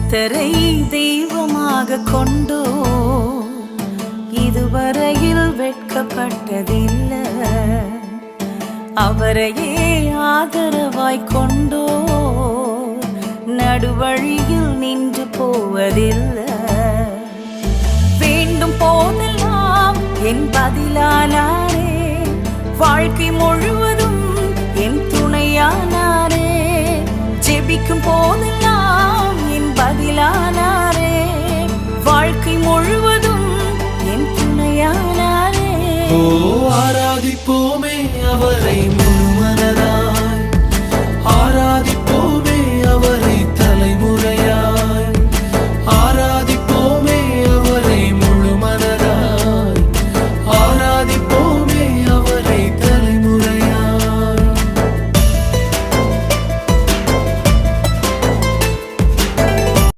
கர்த்தரை தெய்வமாக கொண்டோ இதுவரையில் வெட்கப்பட்டதில்லை. அவரையே ஆதரவாய் கொண்டோ நடுவழியில் நின்று போவதில்லை. வேண்டும் போதெல்லாம் என் பதிலானாரே, வாழ்க்கை முழுவதும் என் துணையானாரே. ஜெபிக்கும் போதெல்லாம் என் பதிலானாரே, வாழ்க்கை முழுவதும் என் துணையானாரே. ஆராதிப்போமே அவரை.